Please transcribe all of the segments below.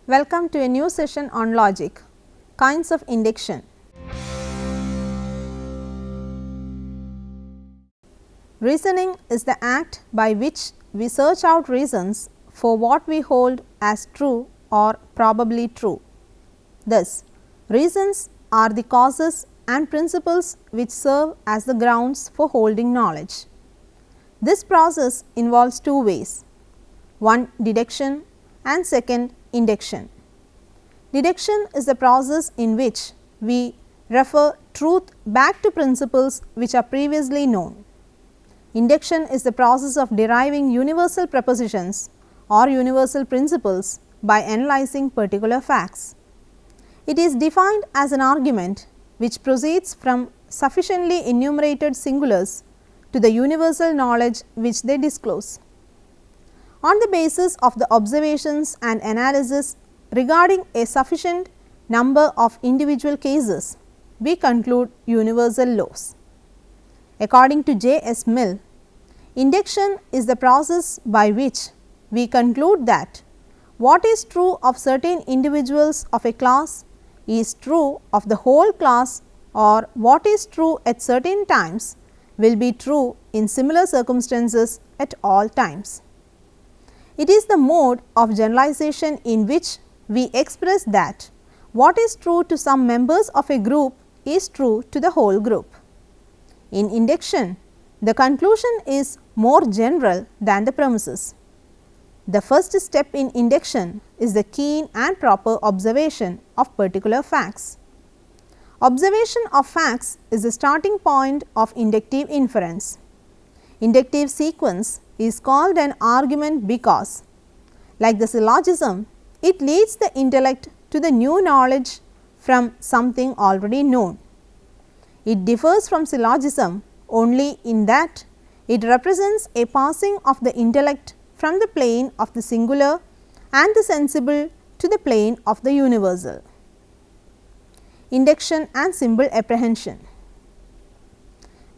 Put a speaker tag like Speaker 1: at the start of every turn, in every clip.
Speaker 1: Welcome to a new session on logic, kinds of induction. Reasoning is the act by which we search out reasons for what we hold as true or probably true. Thus, reasons are the causes and principles which serve as the grounds for holding knowledge. This process involves two ways, one deduction and second induction. Deduction is the process in which we refer truth back to principles which are previously known. Induction is the process of deriving universal propositions or universal principles by analyzing particular facts. It is defined as an argument which proceeds from sufficiently enumerated singulars to the universal knowledge which they disclose. On the basis of the observations and analysis regarding a sufficient number of individual cases, we conclude universal laws. According to J. S. Mill, induction is the process by which we conclude that what is true of certain individuals of a class is true of the whole class, or what is true at certain times will be true in similar circumstances at all times. It is the mode of generalization in which we express that what is true to some members of a group is true to the whole group. In induction, the conclusion is more general than the premises. The first step in induction is the keen and proper observation of particular facts. Observation of facts is the starting point of inductive inference. Inductive sequence is called an argument because, like the syllogism, it leads the intellect to the new knowledge from something already known. It differs from syllogism only in that it represents a passing of the intellect from the plane of the singular and the sensible to the plane of the universal. Induction and symbol apprehension.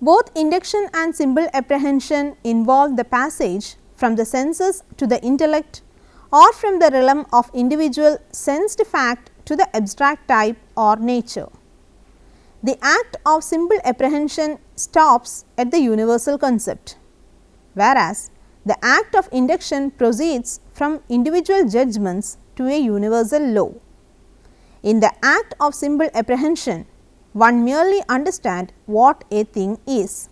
Speaker 1: Both induction and symbol apprehension involve the passage from the senses to the intellect or from the realm of individual sensed fact to the abstract type or nature. The act of symbol apprehension stops at the universal concept, whereas the act of induction proceeds from individual judgments to a universal law. In the act of symbol apprehension, one merely understands what a thing is,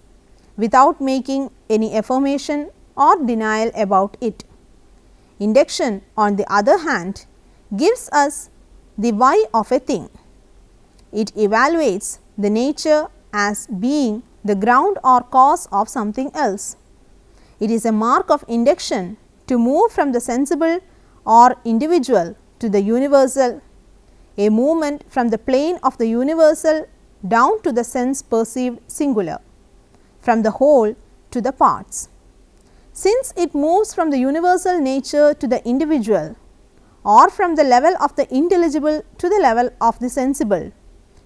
Speaker 1: without making any affirmation or denial about it. Induction, on the other hand, gives us the why of a thing. It evaluates the nature as being the ground or cause of something else. It is a mark of induction to move from the sensible or individual to the universal, a movement from the plane of the universal down to the sense perceived singular, from the whole to the parts. Since it moves from the universal nature to the individual, or from the level of the intelligible to the level of the sensible,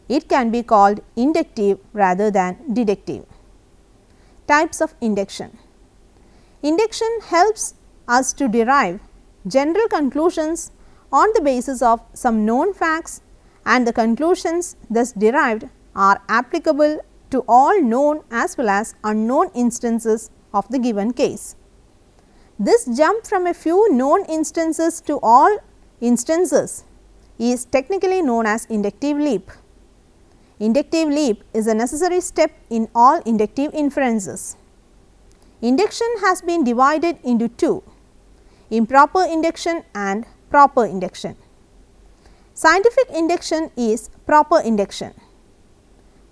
Speaker 1: it can be called inductive rather than deductive. Types of induction. Induction helps us to derive general conclusions on the basis of some known facts, and the conclusions thus derived are applicable to all known as well as unknown instances of the given case. This jump from a few known instances to all instances is technically known as inductive leap. Inductive leap is a necessary step in all inductive inferences. Induction has been divided into two, improper induction and proper induction. Scientific induction is proper induction.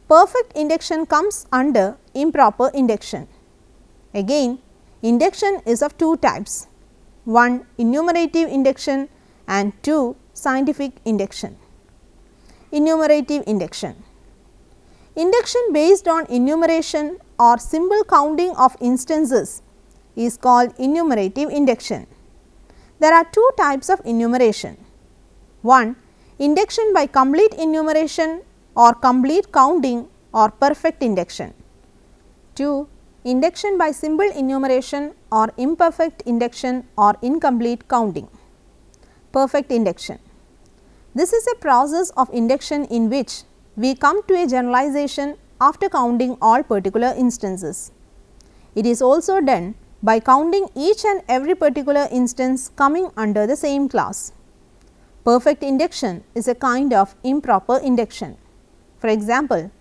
Speaker 1: Perfect induction comes under improper induction. Again, induction is of two types, one enumerative induction and two scientific induction. Enumerative induction. Induction based on enumeration or symbol counting of instances is called enumerative induction. There are two types of enumeration. One, induction by complete enumeration or complete counting or perfect induction. 2. Induction by symbol enumeration or imperfect induction or incomplete counting. Perfect induction. This is a process of induction in which we come to a generalization after counting all particular instances. It is also done by counting each and every particular instance coming under the same class. Perfect induction is a kind of improper induction. For example,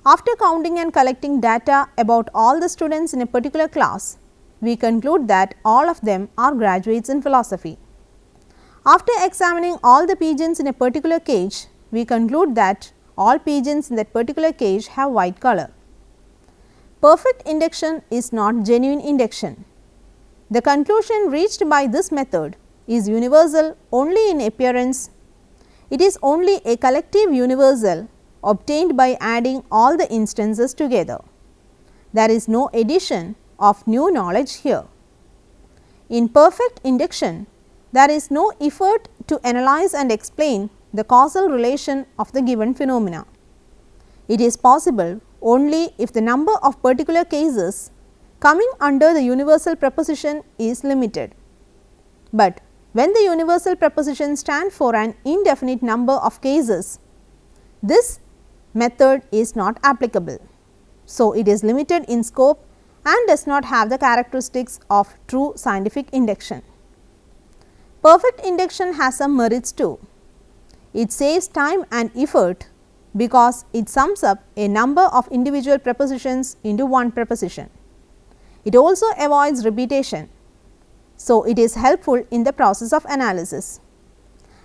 Speaker 1: after counting and collecting data about all the students in a particular class, we conclude that all of them are graduates in philosophy. After examining all the pigeons in a particular cage, we conclude that all pigeons in that particular cage have white color. Perfect induction is not genuine induction. The conclusion reached by this method is universal only in appearance. It is only a collective universal obtained by adding all the instances together. There is no addition of new knowledge here. In perfect induction, there is no effort to analyze and explain the causal relation of the given phenomena. It is possible only if the number of particular cases coming under the universal proposition is limited. But when the universal proposition stands for an indefinite number of cases, this method is not applicable. So, it is limited in scope and does not have the characteristics of true scientific induction. Perfect induction has some merits too. It saves time and effort because it sums up a number of individual propositions into one proposition. It also avoids repetition. So, it is helpful in the process of analysis.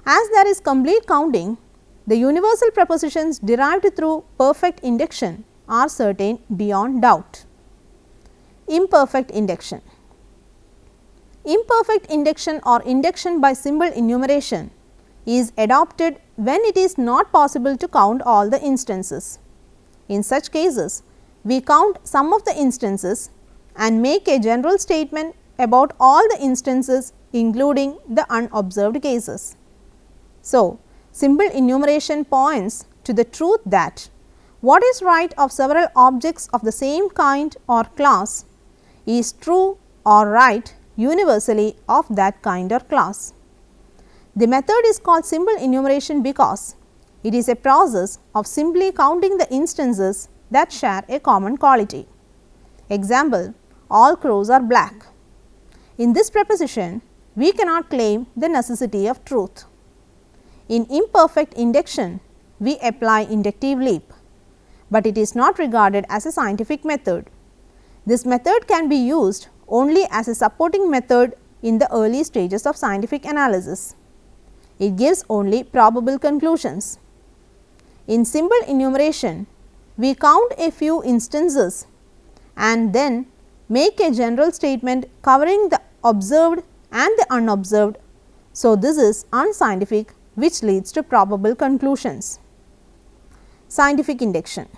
Speaker 1: As there is complete counting, the universal propositions derived through perfect induction are certain beyond doubt. Imperfect induction. Imperfect induction or induction by symbol enumeration is adopted when it is not possible to count all the instances. In such cases, we count some of the instances and make a general statement about all the instances including the unobserved cases. So, symbol enumeration points to the truth that what is right of several objects of the same kind or class is true or right universally of that kind or class. The method is called symbol enumeration because it is a process of simply counting the instances that share a common quality. Example, all crows are black. In this proposition, we cannot claim the necessity of truth. In imperfect induction, we apply inductive leap, but it is not regarded as a scientific method. This method can be used only as a supporting method in the early stages of scientific analysis. It gives only probable conclusions. In symbol enumeration, we count a few instances and then make a general statement covering the observed and the unobserved. So, this is unscientific, which leads to probable conclusions. Scientific induction.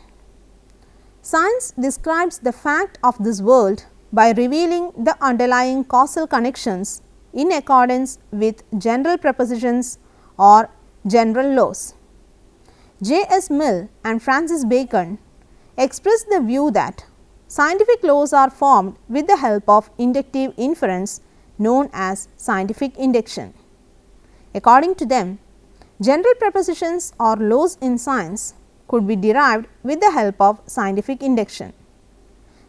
Speaker 1: Science describes the fact of this world by revealing the underlying causal connections in accordance with general propositions or general laws. J. S. Mill and Francis Bacon expressed the view that scientific laws are formed with the help of inductive inference known as scientific induction. According to them, general propositions or laws in science could be derived with the help of scientific induction.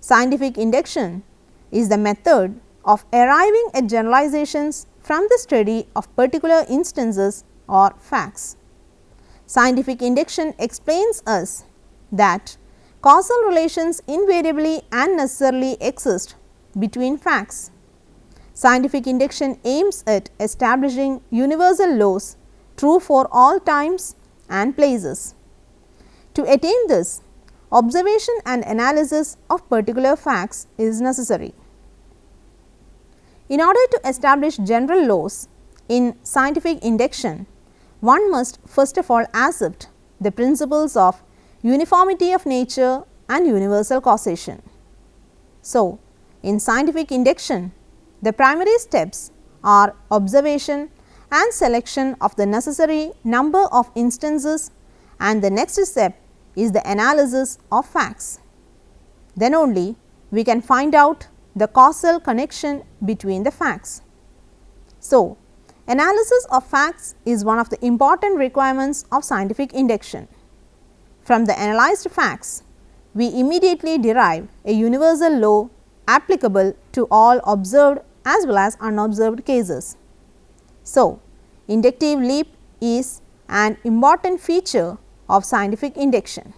Speaker 1: Scientific induction is the method of arriving at generalizations from the study of particular instances or facts. Scientific induction explains us that causal relations invariably and necessarily exist between facts. Scientific induction aims at establishing universal laws true for all times and places. To attain this, observation and analysis of particular facts is necessary. In order to establish general laws in scientific induction, one must first of all accept the principles of uniformity of nature and universal causation. So, in scientific induction, the primary steps are observation and selection of the necessary number of instances, and the next step is the analysis of facts. Then only we can find out the causal connection between the facts. So, Analysis of facts is one of the important requirements of scientific induction. From the analyzed facts, we immediately derive a universal law applicable to all observed as well as unobserved cases. So, inductive leap is an important feature of scientific induction.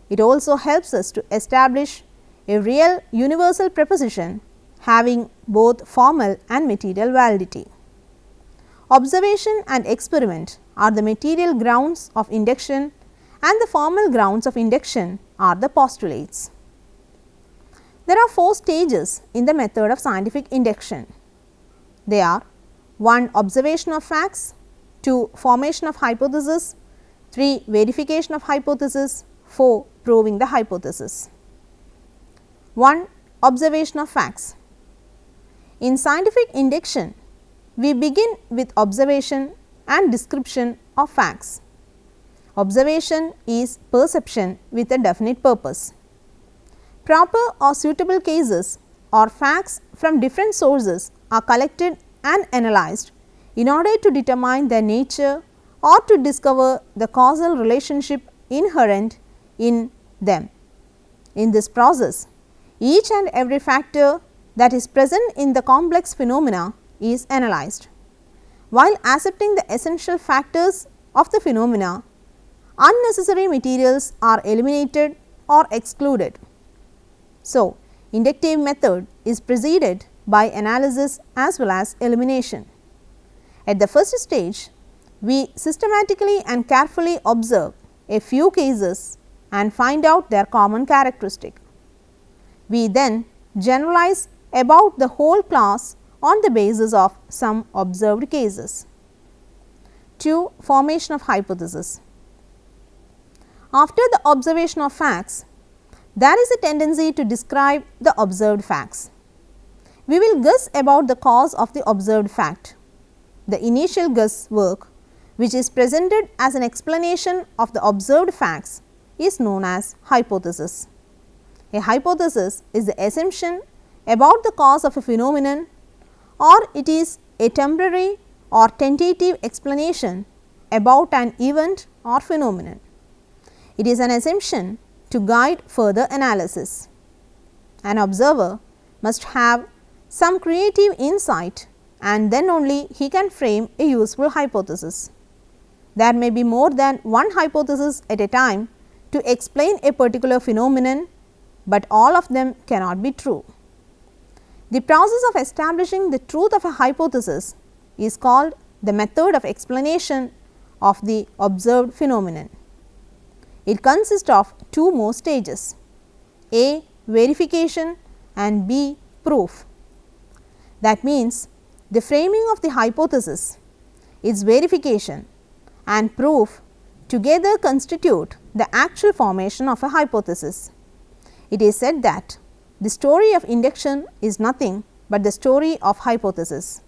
Speaker 1: It also helps us to establish a real universal proposition having both formal and material validity. Observation and experiment are the material grounds of induction, and the formal grounds of induction are the postulates. There are 4 stages in the method of scientific induction. They are 1. Observation of facts, 2. Formation of hypothesis, 3. Verification of hypothesis, 4. Proving the hypothesis. 1. Observation of facts. In scientific induction, we begin with observation and description of facts. Observation is perception with a definite purpose. Proper or suitable cases or facts from different sources are collected and analyzed in order to determine their nature or to discover the causal relationship inherent in them. In this process, each and every factor that is present in the complex phenomena is analyzed. While accepting the essential factors of the phenomena, unnecessary materials are eliminated or excluded. So, inductive method is preceded by analysis as well as elimination. At the first stage, we systematically and carefully observe a few cases and find out their common characteristic. We then generalize about the whole class on the basis of some observed cases. 2. Formation of hypothesis. After the observation of facts, there is a tendency to describe the observed facts. We will guess about the cause of the observed fact. The initial guess work, which is presented as an explanation of the observed facts, is known as hypothesis. A hypothesis is the assumption about the cause of a phenomenon, or it is a temporary or tentative explanation about an event or phenomenon. It is an assumption to guide further analysis. An observer must have some creative insight, and then only he can frame a useful hypothesis. There may be more than one hypothesis at a time to explain a particular phenomenon, but all of them cannot be true. The process of establishing the truth of a hypothesis is called the method of explanation of the observed phenomenon. It consists of 2 more stages: A. Verification and B. Proof. That means, the framing of the hypothesis, its verification and proof together constitute the actual formation of a hypothesis. It is said that the story of induction is nothing but the story of hypothesis.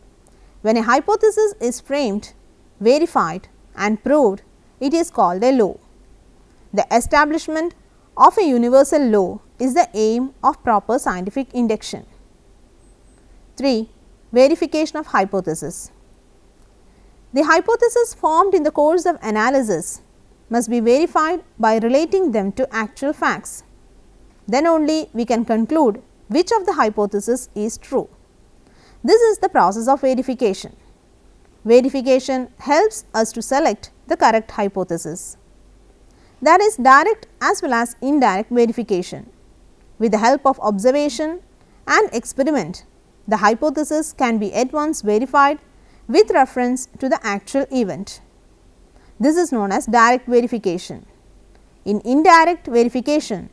Speaker 1: When a hypothesis is framed, verified and proved, it is called a law. The establishment of a universal law is the aim of proper scientific induction. 3. Verification of hypothesis. The hypothesis formed in the course of analysis must be verified by relating them to actual facts. Then only we can conclude which of the hypothesis is true. This is the process of verification. Verification helps us to select the correct hypothesis. There is direct as well as indirect verification. With the help of observation and experiment, the hypothesis can be at once verified with reference to the actual event. This is known as direct verification. In indirect verification,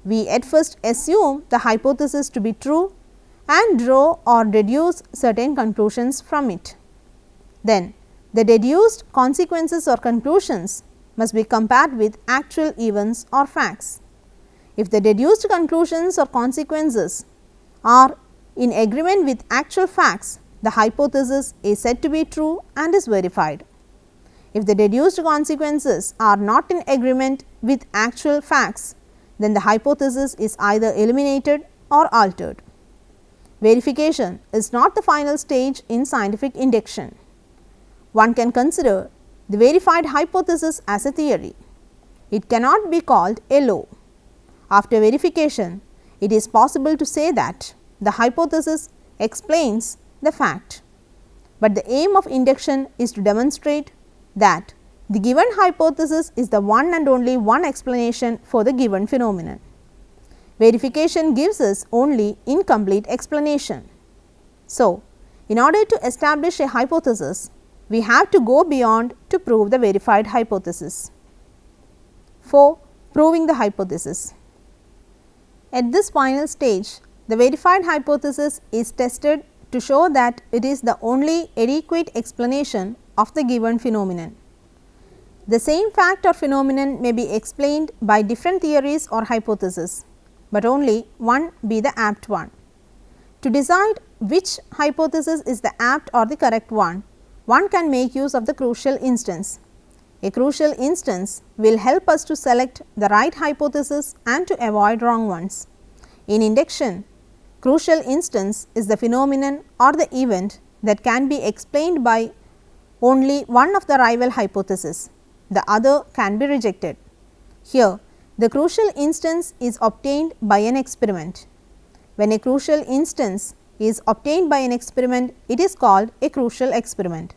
Speaker 1: we at first assume the hypothesis to be true and draw or deduce certain conclusions from it. Then, the deduced consequences or conclusions must be compared with actual events or facts. If the deduced conclusions or consequences are in agreement with actual facts, the hypothesis is said to be true and is verified. If the deduced consequences are not in agreement with actual facts, then the hypothesis is either eliminated or altered. Verification is not the final stage in scientific induction. one can consider the verified hypothesis as a theory. It cannot be called a law. After verification, it is possible to say that the hypothesis explains the fact, but the aim of induction is to demonstrate that the given hypothesis is the one and only one explanation for the given phenomenon. Verification gives us only incomplete explanation. So, in order to establish a hypothesis, we have to go beyond to prove the verified hypothesis. 4. Proving the hypothesis. At this final stage, the verified hypothesis is tested to show that it is the only adequate explanation of the given phenomenon. The same fact or phenomenon may be explained by different theories or hypotheses, but only one be the apt one. To decide which hypothesis is the apt or the correct one can make use of the crucial instance. A crucial instance will help us to select the right hypothesis and to avoid wrong ones. In induction, crucial instance is the phenomenon or the event that can be explained by only one of the rival hypotheses. The other can be rejected. Here, the crucial instance is obtained by an experiment. When a crucial instance is obtained by an experiment, it is called a crucial experiment.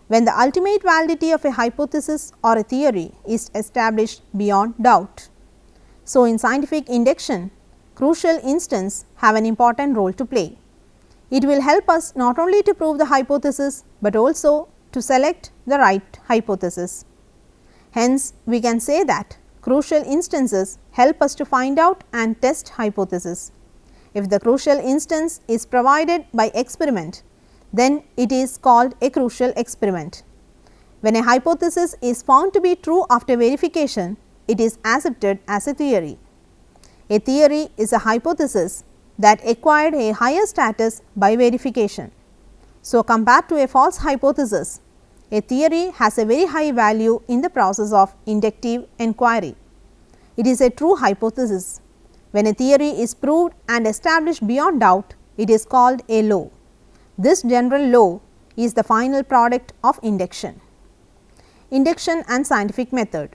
Speaker 1: When the ultimate validity of a hypothesis or a theory is established beyond doubt. So, in scientific induction, crucial instances have an important role to play. It will help us not only to prove the hypothesis, but also to select the right hypothesis. Hence, we can say that crucial instances help us to find out and test hypothesis. If the crucial instance is provided by experiment, then it is called a crucial experiment. When a hypothesis is found to be true after verification, it is accepted as a theory. A theory is a hypothesis that acquired a higher status by verification. So, compared to a false hypothesis, a theory has a very high value in the process of inductive inquiry. It is a true hypothesis. When a theory is proved and established beyond doubt, it is called a law. This general law is the final product of induction. Induction and scientific method.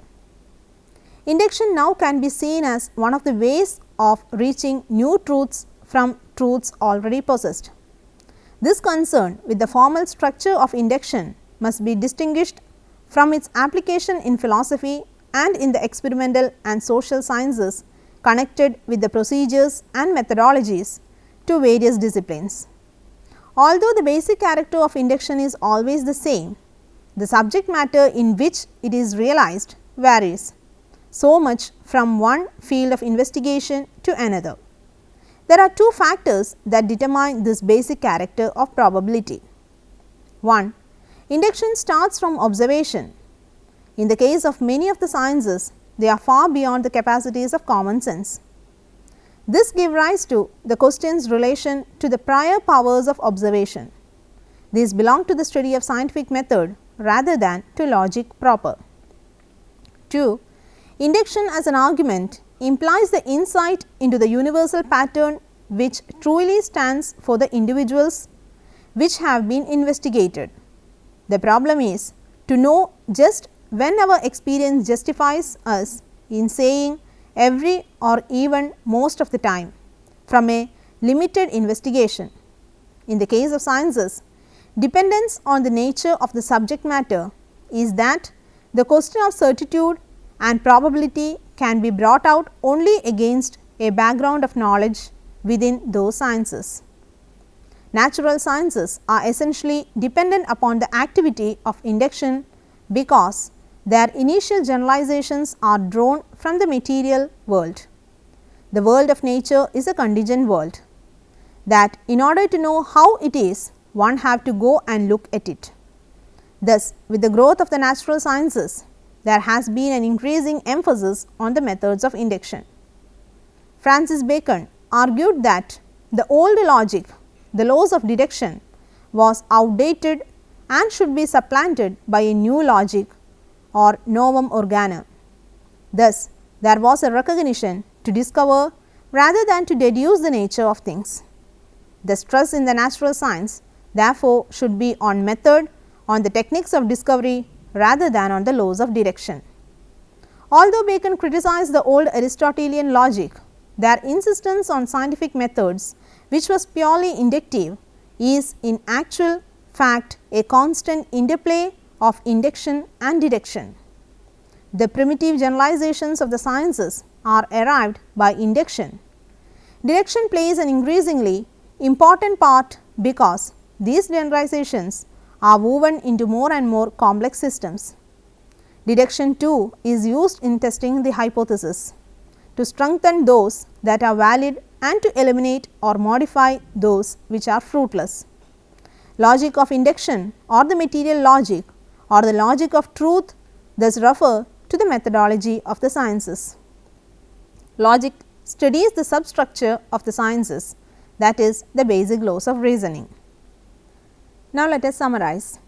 Speaker 1: Induction now can be seen as one of the ways of reaching new truths from truths already possessed. This concern with the formal structure of induction must be distinguished from its application in philosophy and in the experimental and social sciences connected with the procedures and methodologies to various disciplines. Although the basic character of induction is always the same, the subject matter in which it is realized varies so much from one field of investigation to another. There are two factors that determine this basic character of probability. 1. Induction starts from observation. In the case of many of the sciences, they are far beyond the capacities of common sense. This gives rise to the question's relation to the prior powers of observation. These belong to the study of scientific method rather than to logic proper. 2. Induction as an argument implies the insight into the universal pattern which truly stands for the individuals which have been investigated. The problem is to know just when our experience justifies us in saying every or even most of the time from a limited investigation. In the case of sciences, dependence on the nature of the subject matter is that the question of certitude and probability can be brought out only against a background of knowledge within those sciences. Natural sciences are essentially dependent upon the activity of induction because their initial generalizations are drawn from the material world. The world of nature is a contingent world that in order to know how it is, one have to go and look at it. Thus, with the growth of the natural sciences, there has been an increasing emphasis on the methods of induction. Francis Bacon argued that the old logic, the laws of deduction, was outdated and should be supplanted by a new logic or novum organum. Thus, there was a recognition to discover rather than to deduce the nature of things. The stress in the natural science therefore should be on method on the techniques of discovery rather than on the laws of deduction. Although Bacon criticized the old Aristotelian logic, their insistence on scientific methods, which was purely inductive, is in actual fact a constant interplay of induction and deduction. The primitive generalizations of the sciences are arrived by induction. Deduction plays an increasingly important part because these generalizations are woven into more and more complex systems. Deduction too is used in testing the hypothesis to strengthen those that are valid and to eliminate or modify those which are fruitless. Logic of induction or the material logic or the logic of truth thus refer to the methodology of the sciences. Logic studies the substructure of the sciences, that is, the basic laws of reasoning. Now, let us summarize.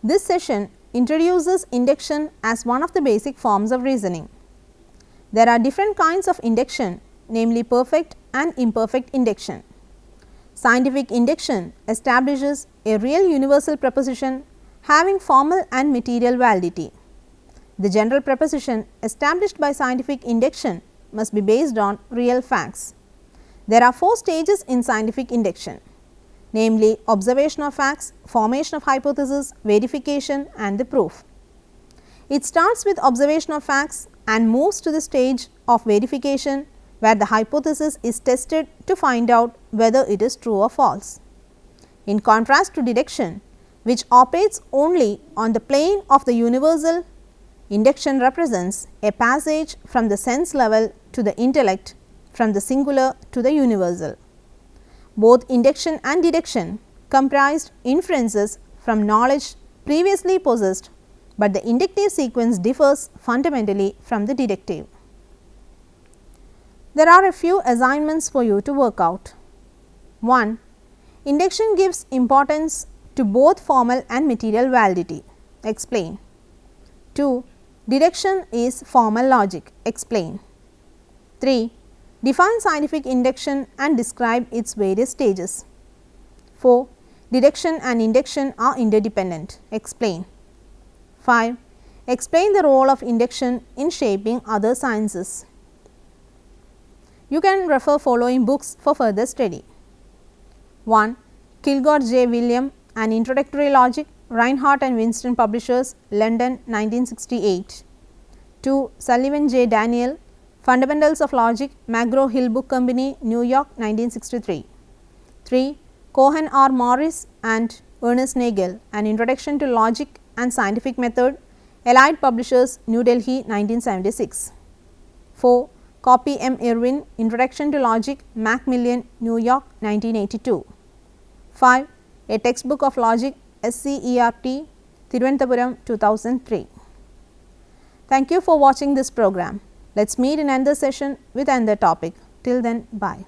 Speaker 1: This session introduces induction as one of the basic forms of reasoning. There are different kinds of induction, namely perfect and imperfect induction. Scientific induction establishes a real universal proposition having formal and material validity. The general proposition established by scientific induction must be based on real facts. There are 4 stages in scientific induction, namely observation of facts, formation of hypothesis, verification and the proof. It starts with observation of facts and moves to the stage of verification, where the hypothesis is tested to find out whether it is true or false. In contrast to deduction, which operates only on the plane of the universal, induction represents a passage from the sense level to the intellect, from the singular to the universal. Both induction and deduction comprised inferences from knowledge previously possessed, but the inductive sequence differs fundamentally from the deductive. There are a few assignments for you to work out. 1. Induction gives importance to both formal and material validity. Explain. 2. Deduction is formal logic. Explain. 3. Define scientific induction and describe its various stages. 4. Deduction and induction are interdependent. Explain. 5. Explain the role of induction in shaping other sciences. You can refer following books for further study. 1. Kilgore J. William, An Introductory Logic, Reinhardt and Winston Publishers, London 1968. 2. Sullivan J. Daniel, Fundamentals of Logic, McGraw-Hill Book Company, New York 1963. 3. Cohen R. Morris and Ernest Nagel, An Introduction to Logic and Scientific Method, Allied Publishers, New Delhi 1976. 4. Copy M. Irwin, Introduction to Logic, Macmillan, New York 1982. 5. A Textbook of Logic, SCERT, Thiruvananthapuram 2003. Thank you for watching this program. Let us meet in another session with another topic. Till then, bye.